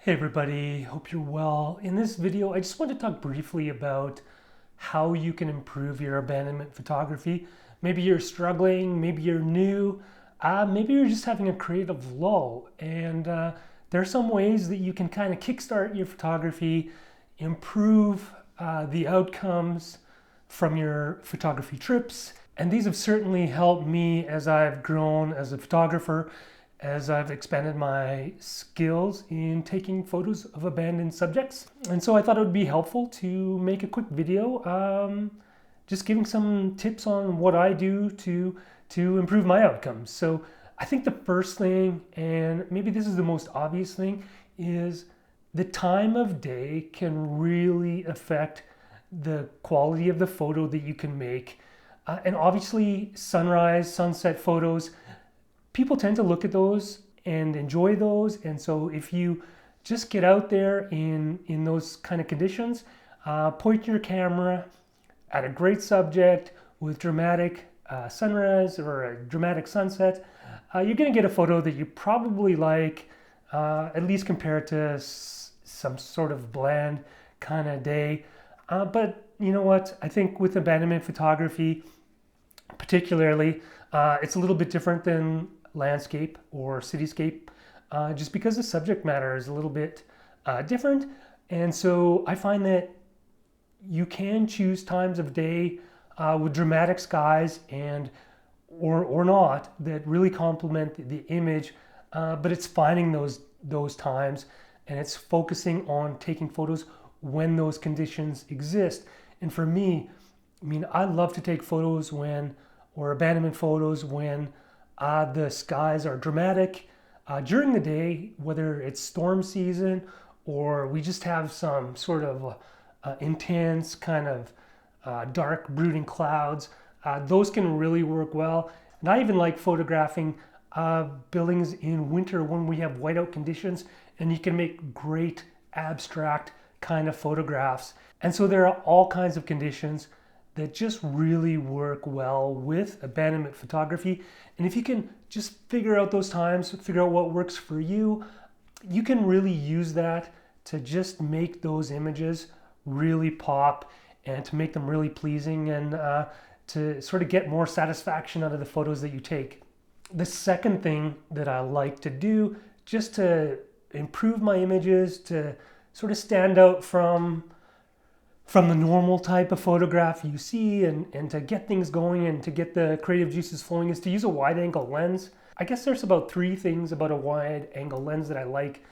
Hey everybody, hope you're well. In this video, I just want to talk briefly about how you can improve your abandonment photography. Maybe you're struggling, maybe you're new, maybe you're just having a creative lull. And there are some ways that you can kind of kickstart your photography, improve the outcomes from your photography trips. And these have certainly helped me as I've grown as a photographer, as I've expanded my skills in taking photos of abandoned subjects. And so I thought it would be helpful to make a quick video just giving some tips on what I do to improve my outcomes. So I think the first thing, and maybe this is the most obvious thing, is the time of day can really affect the quality of the photo that you can make. And obviously sunrise, sunset photos, people tend to look at those and enjoy those. And so if you just get out there in those kind of conditions, point your camera at a great subject with dramatic sunrise or a dramatic sunset, you're going to get a photo that you probably like, at least compared to some sort of bland kind of day. But you know what? I think with abandonment photography, particularly, it's a little bit different than landscape or cityscape, just because the subject matter is a little bit different. And so I find that you can choose times of day with dramatic skies and or not that really complement the image, but it's finding those times, and it's focusing on taking photos when those conditions exist. And for me, I mean, I love to take photos or abandonment photos when the skies are dramatic during the day, whether it's storm season or we just have some sort of intense kind of dark brooding clouds. Those can really work well. And I even like photographing buildings in winter when we have whiteout conditions, and you can make great abstract kind of photographs. And so there are all kinds of conditions that just really work well with abandonment photography. And if you can just figure out those times, figure out what works for you, you can really use that to just make those images really pop and to make them really pleasing, and to sort of get more satisfaction out of the photos that you take. The second thing that I like to do just to improve my images, to sort of stand out from the normal type of photograph you see, and to get things going and to get the creative juices flowing, is to use a wide angle lens. I guess there's about 3 things about a wide angle lens that I like,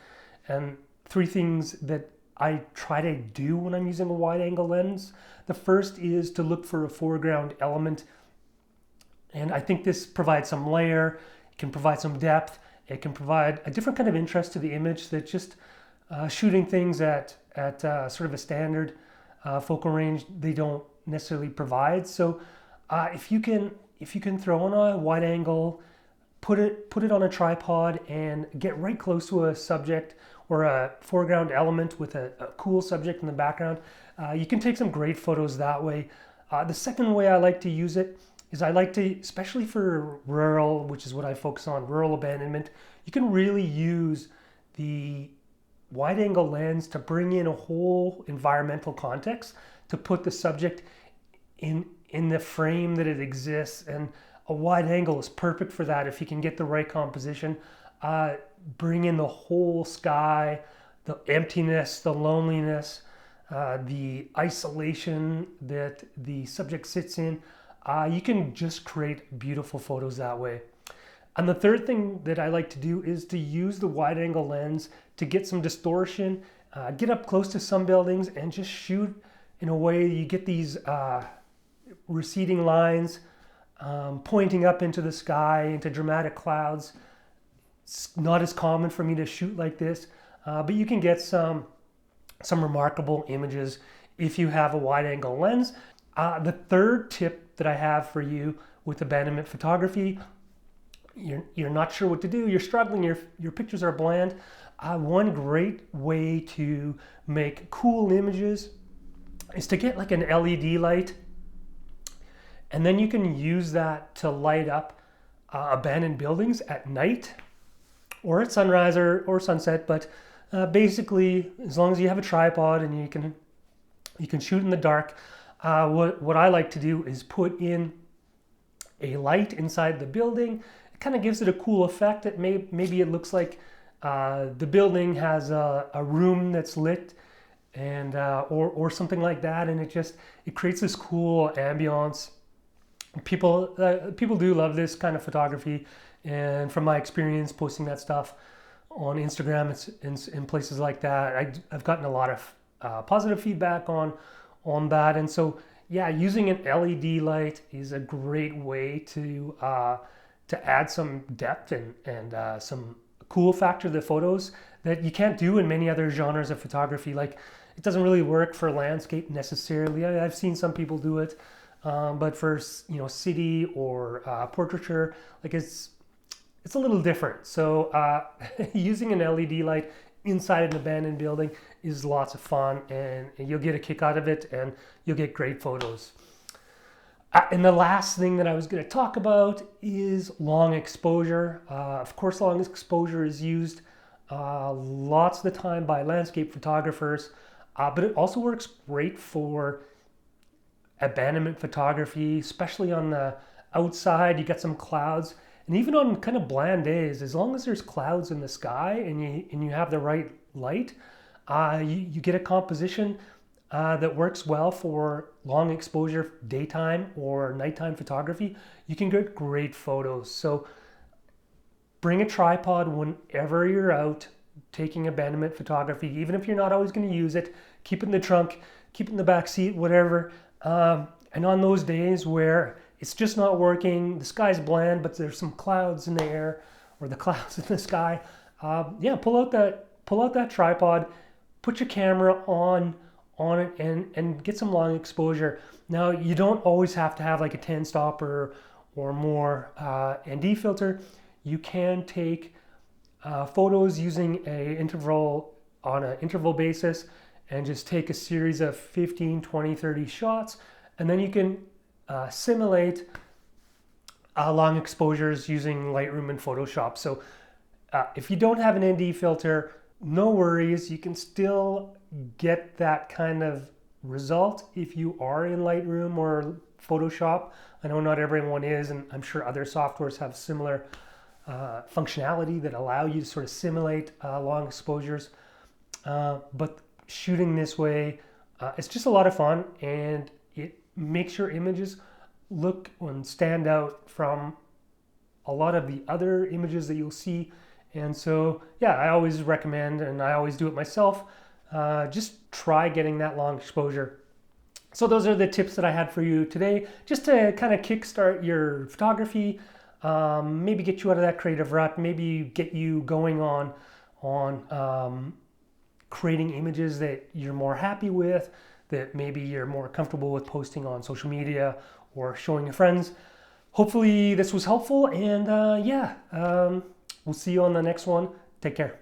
and 3 things that I try to do when I'm using a wide angle lens. The first is to look for a foreground element, and I think this provides some layer, it can provide some depth, it can provide a different kind of interest to the image that just shooting things at sort of a standard focal range they don't necessarily provide. So if you can throw on a wide angle, put it on a tripod and get right close to a subject or a foreground element with a cool subject in the background, you can take some great photos that way. The second way I like to use it is I like to, especially for rural, which is what I focus on, rural abandonment, you can really use the wide angle lens to bring in a whole environmental context, to put the subject in the frame that it exists. And a wide angle is perfect for that if you can get the right composition. Bring in the whole sky, the emptiness, the loneliness, the isolation that the subject sits in. You can just create beautiful photos that way. And the third thing that I like to do is to use the wide angle lens to get some distortion, get up close to some buildings and just shoot in a way you get these receding lines pointing up into the sky, into dramatic clouds. It's not as common for me to shoot like this, but you can get some remarkable images if you have a wide angle lens. The third tip that I have for you with abandonment photography, you're not sure what to do, you're struggling, your pictures are bland. One great way to make cool images is to get like an LED light, and then you can use that to light up abandoned buildings at night or at sunrise or sunset. But Basically, as long as you have a tripod and you can shoot in the dark, what I like to do is put in a light inside the building. It kind of gives it a cool effect. Maybe it looks like the building has a room that's lit, and or something like that, and it creates this cool ambiance. People do love this kind of photography, and from my experience posting that stuff on Instagram in places like that, I've gotten a lot of positive feedback on that. And so yeah, using an LED light is a great way to add some depth and some cool factor to the photos that you can't do in many other genres of photography. Like, it doesn't really work for landscape necessarily. I've seen some people do it, but for city or portraiture, like it's a little different. So using an LED light inside an abandoned building is lots of fun, and you'll get a kick out of it, and you'll get great photos. And the last thing that I was going to talk about is long exposure. Of course, long exposure is used lots of the time by landscape photographers, but it also works great for abandonment photography, especially on the outside. You got some clouds, and even on kind of bland days, as long as there's clouds in the sky and you have the right light, you get a composition that works well for long exposure daytime or nighttime photography. You can get great photos. So bring a tripod whenever you're out taking abandonment photography, even if you're not always going to use it. Keep it in the trunk, keep it in the back seat, whatever. And on those days where it's just not working, the sky's bland, but there's some clouds in the air or the clouds in the sky, pull out that tripod, put your camera on it, and get some long exposure. Now, you don't always have to have like a 10 stopper or more ND filter. You can take photos using on an interval basis, and just take a series of 15, 20, 30 shots, and then you can simulate long exposures using Lightroom and Photoshop. So if you don't have an ND filter, no worries, you can still get that kind of result if you are in Lightroom or Photoshop. I know not everyone is, and I'm sure other softwares have similar functionality that allow you to sort of simulate long exposures. But shooting this way, it's just a lot of fun, and it makes your images look and stand out from a lot of the other images that you'll see. And so yeah, I always recommend, and I always do it myself, just try getting that long exposure. So those are the tips that I had for you today, just to kind of kickstart your photography, maybe get you out of that creative rut, maybe get you going on creating images that you're more happy with, that maybe you're more comfortable with posting on social media or showing your friends. Hopefully this was helpful, and we'll see you on the next one. Take care.